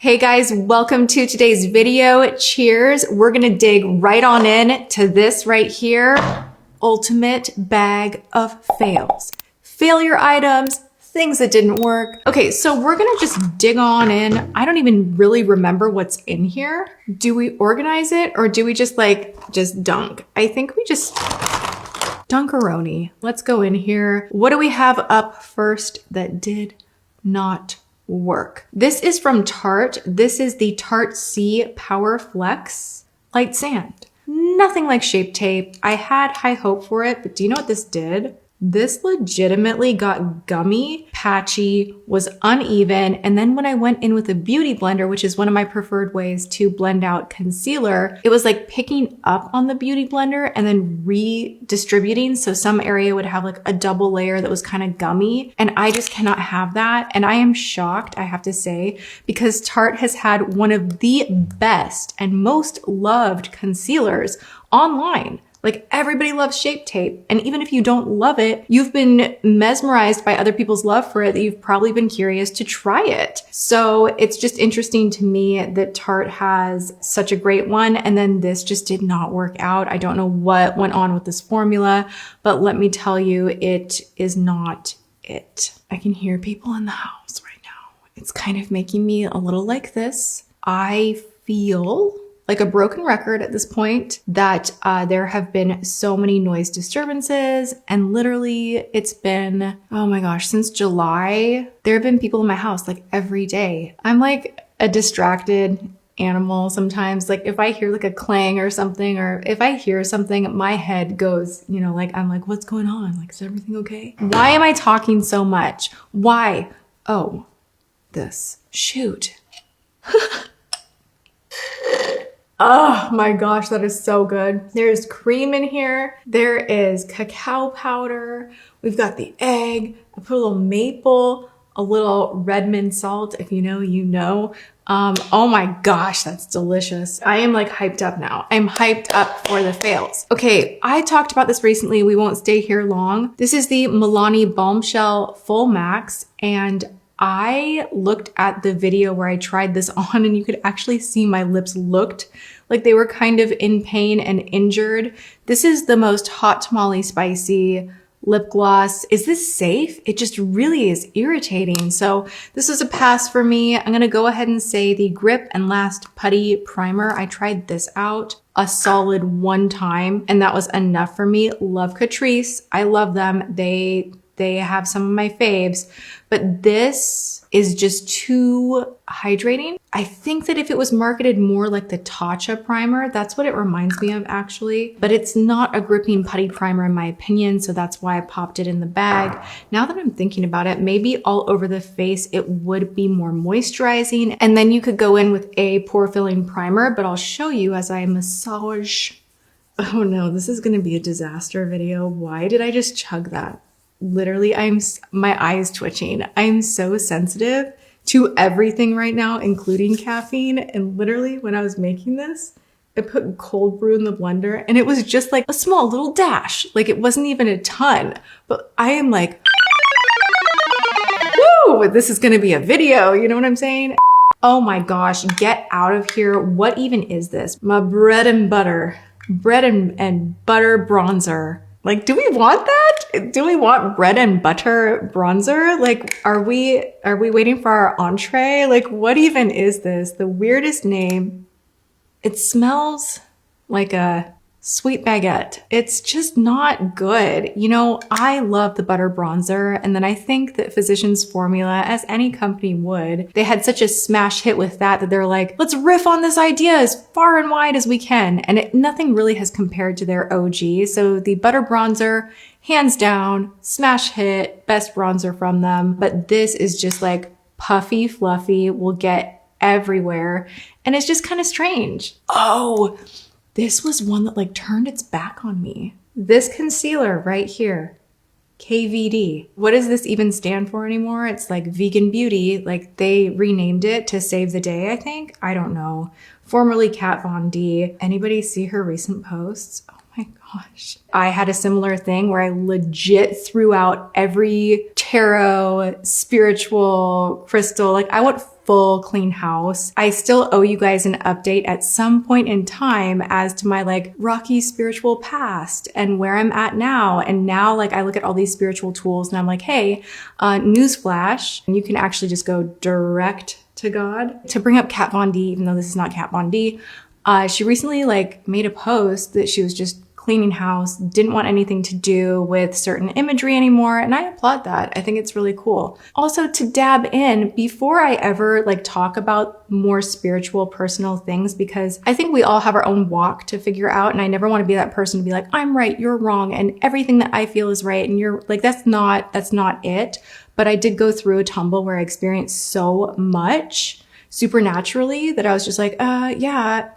Hey guys, welcome to today's video. Cheers. We're gonna dig right on in to this right here. Ultimate bag of fails. Failure items, things that didn't work. Okay, so we're gonna just dig on in. I don't even really remember what's in here. Do we organize it or do we just dunk? I think we just dunkaroni. Let's go in here. What do we have up first that did not work? This is from Tarte. This is the Tarte C Power Flex Light Sand. Nothing like Shape Tape. I had high hope for it, but do you know what this did? This legitimately got gummy, patchy, was uneven, and then when I went in with a beauty blender, which is one of my preferred ways to blend out concealer, it was like picking up on the beauty blender and then redistributing. So some area would have like a double layer that was kind of gummy, and I just cannot have that. And I am shocked, I have to say, because Tarte has had one of the best and most loved concealers online. Like everybody loves Shape Tape. And even if you don't love it, you've been mesmerized by other people's love for it that you've probably been curious to try it. So it's just interesting to me that Tarte has such a great one. And then this just did not work out. I don't know what went on with this formula, but let me tell you, it is not it. I can hear people in the house right now. It's kind of making me a little like this. I feel like a broken record at this point that there have been so many noise disturbances, and literally it's been, oh my gosh, since July, there have been people in my house like every day. I'm like a distracted animal sometimes. Like if I hear like a clang or something, or if I hear something, my head goes, you know, like I'm like, what's going on? Like, is everything okay? Why am I talking so much? Why? Oh, this. Shoot. Oh my gosh, that is so good. There's cream in here. There is cacao powder. We've got the egg. I put a little maple, a little Redmond salt. If you know, you know. Oh my gosh, that's delicious. I am like hyped up now. I'm hyped up for the fails. Okay, I talked about this recently. We won't stay here long. This is the Milani Bombshell Full Max, and I looked at the video where I tried this on and you could actually see my lips looked like they were kind of in pain and injured. This is the most hot tamale spicy lip gloss. Is this safe? It just really is irritating. So this is a pass for me. I'm gonna go ahead and say the Grip and Last Putty Primer. I tried this out a solid one time and that was enough for me. Love Catrice. I love them. They have some of my faves, but this is just too hydrating. I think that if it was marketed more like the Tatcha primer, that's what it reminds me of actually, but it's not a gripping putty primer in my opinion, so that's why I popped it in the bag. Now that I'm thinking about it, maybe all over the face, it would be more moisturizing, and then you could go in with a pore filling primer, but I'll show you as I massage. Oh no, this is gonna be a disaster video. Why did I just chug that? Literally, my eyes twitching. I'm so sensitive to everything right now, including caffeine. And literally when I was making this, I put cold brew in the blender and it was just like a small little dash. Like it wasn't even a ton, but I am like, woo, this is gonna be a video. You know what I'm saying? Oh my gosh, get out of here. What even is this? My bread and butter bronzer. Like, do we want that? Do we want bread and butter bronzer? Like, are we waiting for our entree? Like, what even is this? The weirdest name. It smells like a sweet baguette. It's just not good. You know, I love the butter bronzer, and then I think that Physicians Formula, as any company would, they had such a smash hit with that they're like, let's riff on this idea as far and wide as we can. And nothing really has compared to their OG. So the butter bronzer, hands down, smash hit, best bronzer from them. But this is just like puffy, fluffy, will get everywhere. And it's just kind of strange. Oh, this was one that like turned its back on me. This concealer right here, KVD. What does this even stand for anymore? It's like vegan beauty. Like they renamed it to save the day, I think. I don't know. Formerly Kat Von D. Anybody see her recent posts? Oh my gosh. I had a similar thing where I legit threw out every tarot, spiritual, crystal. Like I went full clean house. I still owe you guys an update at some point in time as to my like rocky spiritual past and where I'm at now. And now like I look at all these spiritual tools and I'm like, hey, newsflash, and you can actually just go direct to God. To bring up Kat Von D, even though this is not Kat Von D, she recently like made a post that she was just cleaning house, didn't want anything to do with certain imagery anymore. And I applaud that. I think it's really cool. Also, to dab in before I ever like talk about more spiritual personal things, because I think we all have our own walk to figure out. And I never want to be that person to be like, I'm right, you're wrong. And everything that I feel is right. And you're like, that's not it. But I did go through a tumble where I experienced so much supernaturally that I was just like, yeah,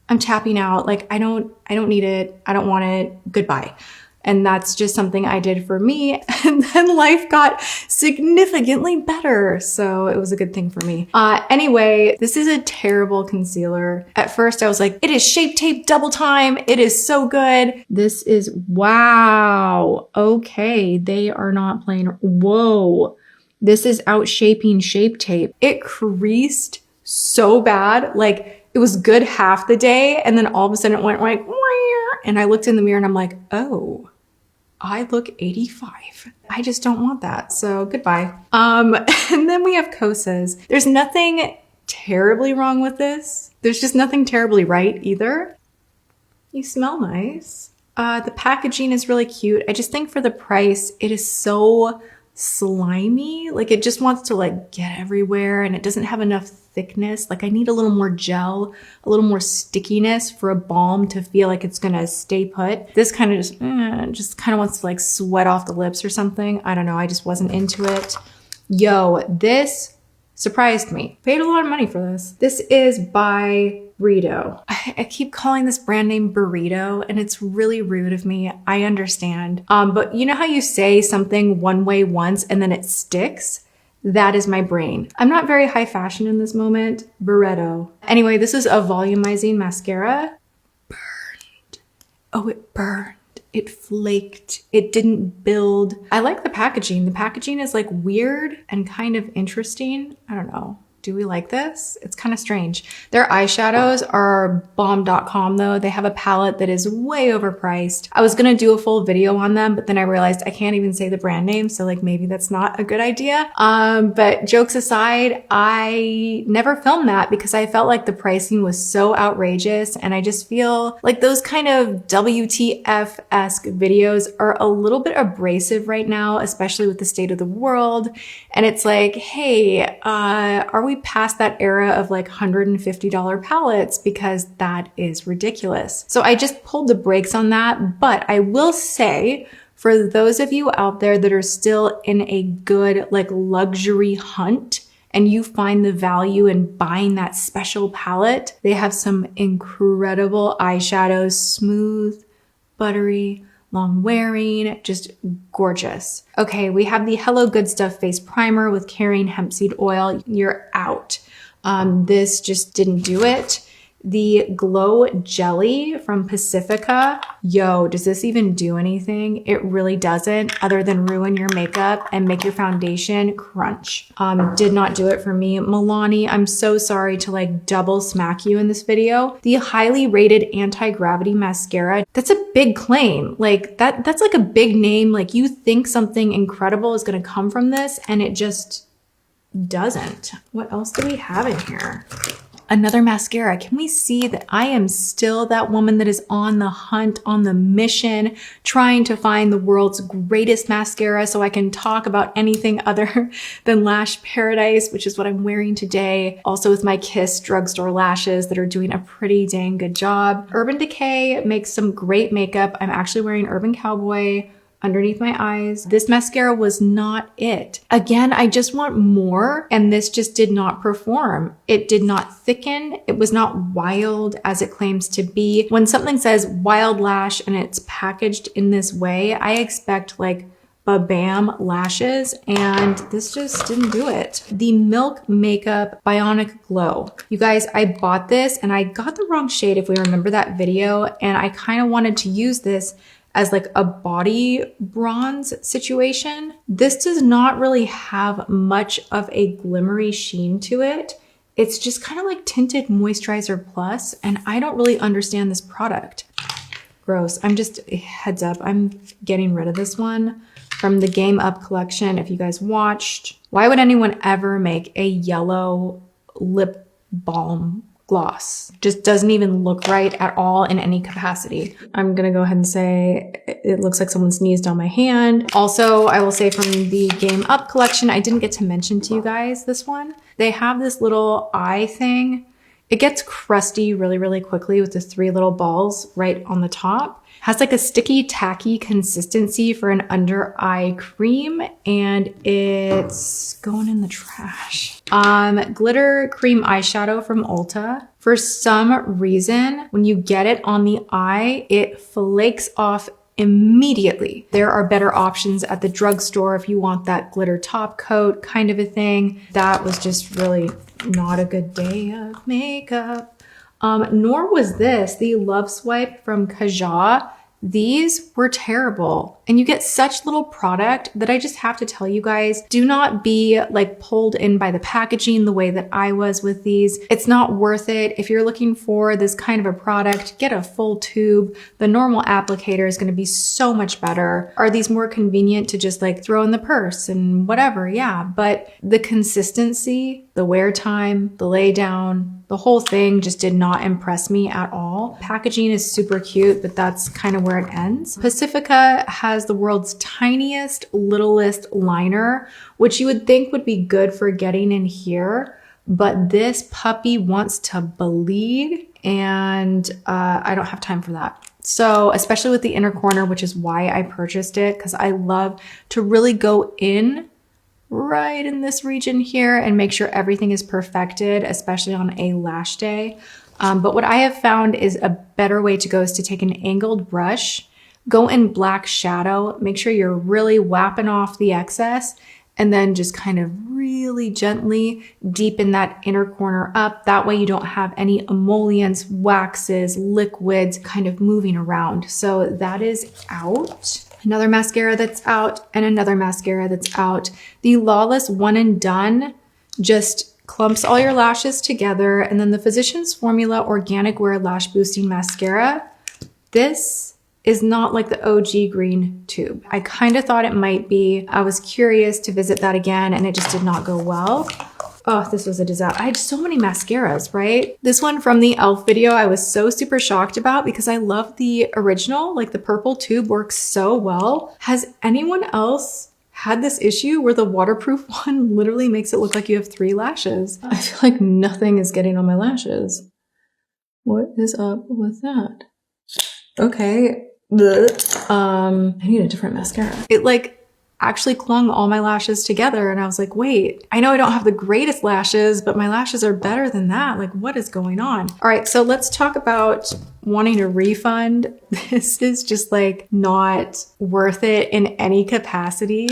I'm tapping out. Like, I don't need it. I don't want it. Goodbye. And that's just something I did for me. And then life got significantly better. So it was a good thing for me. Anyway, this is a terrible concealer. At first I was like, it is Shape Tape Double Time. It is so good. This is, wow. Okay. They are not playing. Whoa. This is outshaping Shape Tape. It creased so bad. Like, it was good half the day, and then all of a sudden it went like, and I looked in the mirror and I'm like, oh, I look 85. I just don't want that. So goodbye. And then we have Kosas. There's nothing terribly wrong with this. There's just nothing terribly right either. You smell nice. The packaging is really cute. I just think for the price, it is so slimy. Like it just wants to like get everywhere and it doesn't have enough thickness. Like I need a little more gel, a little more stickiness for a balm to feel like it's gonna stay put. This kind of just kind of wants to like sweat off the lips or something. I don't know. I just wasn't into it. Yo, this surprised me. Paid a lot of money for this. This is by Burrito. I keep calling this brand name Burrito and it's really rude of me. I understand. But you know how you say something one way once and then it sticks? That is my brain. I'm not very high fashion in this moment. Burrito. Anyway, this is a volumizing mascara. Burned. Oh, it burned. It flaked. It didn't build. I like the packaging. The packaging is like weird and kind of interesting. I don't know. Do we like this? It's kind of strange. Their eyeshadows are bomb.com though. They have a palette that is way overpriced. I was gonna do a full video on them, but then I realized I can't even say the brand name. So like maybe that's not a good idea. But jokes aside, I never filmed that because I felt like the pricing was so outrageous. And I just feel like those kind of WTF-esque videos are a little bit abrasive right now, especially with the state of the world. And it's like, hey, are we past that era of like $150 palettes? Because that is ridiculous. So I just pulled the brakes on that. But I will say, for those of you out there that are still in a good like luxury hunt and you find the value in buying that special palette, they have some incredible eyeshadows, smooth, buttery, long wearing, just gorgeous. Okay, we have the Hello Good Stuff Face Primer with carrying hemp seed oil. You're out. This just didn't do it. The Glow Jelly from Pacifica. Yo, does this even do anything? It really doesn't, other than ruin your makeup and make your foundation crunch. Did not do it for me. Milani, I'm so sorry to like double smack you in this video. The highly rated anti-gravity mascara, that's a big claim. Like that's like a big name. Like you think something incredible is gonna come from this and it just doesn't. What else do we have in here? Another mascara. Can we see that I am still that woman that is on the hunt, on the mission, trying to find the world's greatest mascara so I can talk about anything other than Lash Paradise, which is what I'm wearing today. Also with my Kiss drugstore lashes that are doing a pretty dang good job. Urban Decay makes some great makeup. I'm actually wearing Urban Cowboy underneath my eyes. This mascara was not it. Again, I just want more, and this just did not perform. It did not thicken. It was not wild as it claims to be. When something says wild lash and it's packaged in this way, I expect like Bam lashes, and this just didn't do it. The Milk Makeup Bionic Glow. You guys, I bought this and I got the wrong shade if we remember that video, and I kind of wanted to use this as like a body bronze situation. This does not really have much of a glimmery sheen to it. It's just kind of like Tinted Moisturizer Plus, and I don't really understand this product. Gross. I'm just, heads up, I'm getting rid of this one from the Game Up collection. If you guys watched, why would anyone ever make a yellow lip balm gloss? Just doesn't even look right at all in any capacity. I'm gonna go ahead and say it looks like someone sneezed on my hand. Also, I will say from the Game Up collection, I didn't get to mention to you guys this one. They have this little eye thing. It gets crusty really, really quickly with the 3 little balls right on the top. Has like a sticky, tacky consistency for an under eye cream, and it's going in the trash. Glitter cream eyeshadow from Ulta. For some reason, when you get it on the eye, it flakes off immediately. There are better options at the drugstore if you want that glitter top coat kind of a thing. That was just really not a good day of makeup. Nor was this, the Love Swipe from Kaja. These were terrible. And you get such little product that I just have to tell you guys, do not be like pulled in by the packaging the way that I was with these. It's not worth it. If you're looking for this kind of a product, get a full tube. The normal applicator is going to be so much better. Are these more convenient to just like throw in the purse and whatever? Yeah, but the consistency, the wear time, the lay down, the whole thing just did not impress me at all. Packaging is super cute, but that's kind of where it ends. Pacifica has the world's tiniest, littlest liner, which you would think would be good for getting in here. But this puppy wants to bleed, and I don't have time for that. So especially with the inner corner, which is why I purchased it, because I love to really go in right in this region here and make sure everything is perfected, especially on a lash day. But what I have found is a better way to go is to take an angled brush, go in black shadow, make sure you're really whapping off the excess, and then just kind of really gently deepen that inner corner up. That way you don't have any emollients, waxes, liquids kind of moving around. So that is out. Another mascara that's out, and another mascara that's out. The Lawless One and Done just clumps all your lashes together. And then the Physicians Formula Organic Wear Lash Boosting Mascara. This is not like the OG green tube. I kind of thought it might be. I was curious to visit that again, and it just did not go well. Oh, this was a disaster. I had so many mascaras, right? This one from the e.l.f. video, I was so super shocked about because I love the original, like the purple tube works so well. Has anyone else had this issue where the waterproof one literally makes it look like you have 3 lashes? I feel like nothing is getting on my lashes. What is up with that? Okay. I need a different mascara. It like actually clung all my lashes together, and I was like, wait, I know I don't have the greatest lashes, but my lashes are better than that. Like, what is going on? All right, so let's talk about wanting a refund. This is just like not worth it in any capacity.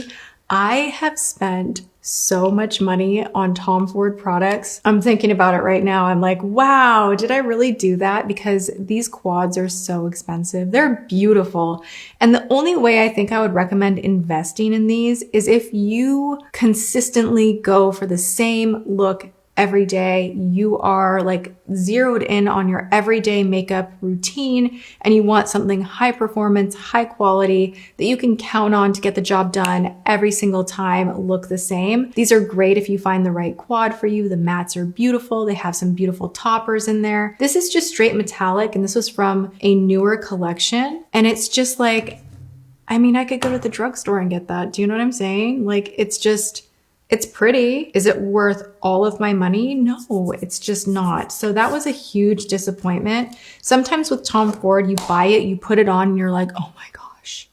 I have spent so much money on Tom Ford products. I'm thinking about it right now. I'm like, wow, did I really do that? Because these quads are so expensive. They're beautiful. And the only way I think I would recommend investing in these is if you consistently go for the same look every day. You are like zeroed in on your everyday makeup routine, and you want something high performance, high quality that you can count on to get the job done every single time, look the same. These are great if you find the right quad for you. The mattes are beautiful. They have some beautiful toppers in there. This is just straight metallic, and this was from a newer collection. And it's just like, I mean, I could go to the drugstore and get that. Do you know what I'm saying? Like, it's pretty. Is it worth all of my money? No, it's just not. So that was a huge disappointment. Sometimes with Tom Ford, you buy it, you put it on, and you're like, oh my gosh,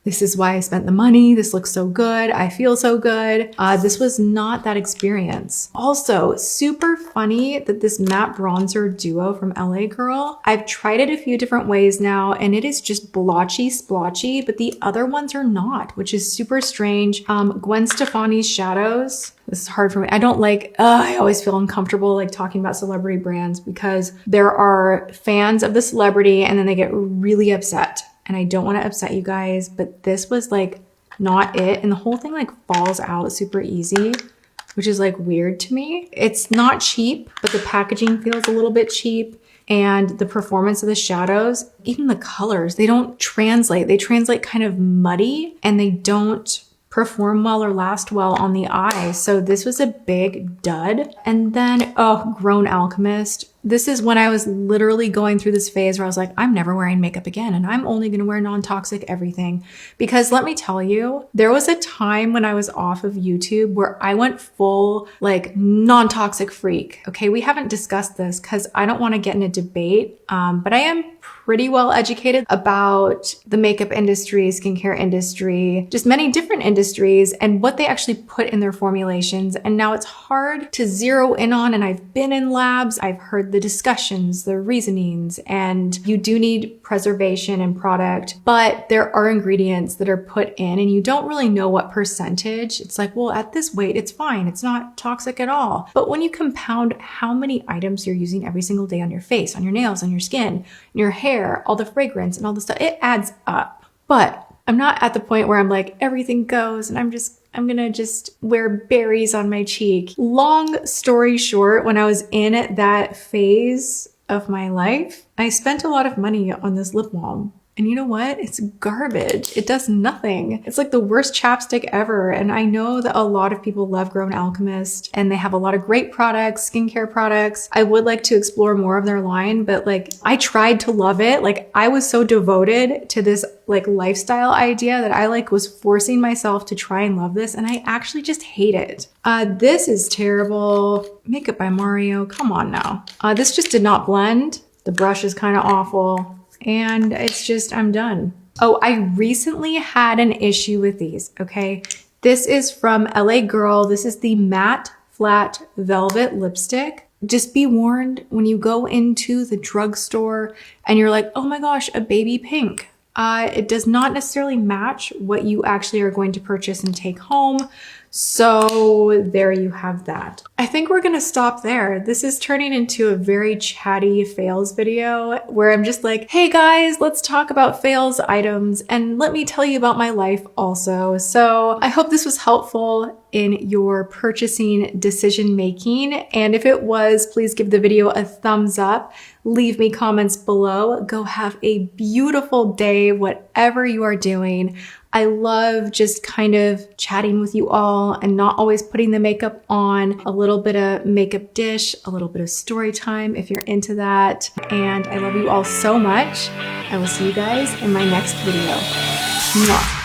this is why I spent the money. This looks so good. I feel so good. This was not that experience. Also, super funny that this matte bronzer duo from LA Girl, I've tried it a few different ways now, and it is just blotchy splotchy, but the other ones are not, which is super strange. Gwen Stefani's shadows. This is hard for me. I don't like, I always feel uncomfortable like talking about celebrity brands because there are fans of the celebrity and then they get really upset and I don't want to upset you guys, but this was like not it. And the whole thing like falls out super easy, which is like weird to me. It's not cheap, but the packaging feels a little bit cheap. And the performance of the shadows, even the colors, they don't translate. They translate kind of muddy, and they don't perform well or last well on the eye. So this was a big dud. And then, oh, Grown Alchemist. This is when I was literally going through this phase where I was like, I'm never wearing makeup again, and I'm only gonna wear non-toxic everything. Because let me tell you, there was a time when I was off of YouTube where I went full like non-toxic freak. Okay, we haven't discussed this because I don't want to get in a debate, but I am pretty well educated about the makeup industry, skincare industry, just many different industries and what they actually put in their formulations. And now it's hard to zero in on, and I've been in labs, I've heard the discussions, the reasonings, and you do need preservation in product, but there are ingredients that are put in and you don't really know what percentage. It's like, well, at this weight, it's fine. It's not toxic at all. But when you compound how many items you're using every single day on your face, on your nails, on your skin, your hair, all the fragrance and all the stuff, it adds up. But I'm not at the point where I'm like, everything goes and I'm gonna just wear berries on my cheek. Long story short, when I was in that phase of my life, I spent a lot of money on this lip balm. And you know what? It's garbage. It does nothing. It's like the worst chapstick ever. And I know that a lot of people love Grown Alchemist and they have a lot of great products, skincare products. I would like to explore more of their line, but like I tried to love it. Like I was so devoted to this like lifestyle idea that I like was forcing myself to try and love this. And I actually just hate it. This is terrible. Makeup by Mario. Come on now. This just did not blend. The brush is kind of awful. And it's just, I'm done. Oh, I recently had an issue with these, okay? This is from LA Girl. This is the Matte Flat Velvet Lipstick. Just be warned when you go into the drugstore and you're like, oh my gosh, a baby pink. It does not necessarily match what you actually are going to purchase and take home. So there you have that. I think we're gonna stop there. This is turning into a very chatty fails video where I'm just like, hey guys, let's talk about fails items and let me tell you about my life also. So I hope this was helpful in your purchasing decision making. And if it was, please give the video a thumbs up. Leave me comments below. Go have a beautiful day, whatever you are doing. I love just kind of chatting with you all and not always putting the makeup on, a little bit of makeup dish, a little bit of story time if you're into that. And I love you all so much. I will see you guys in my next video. Mwah.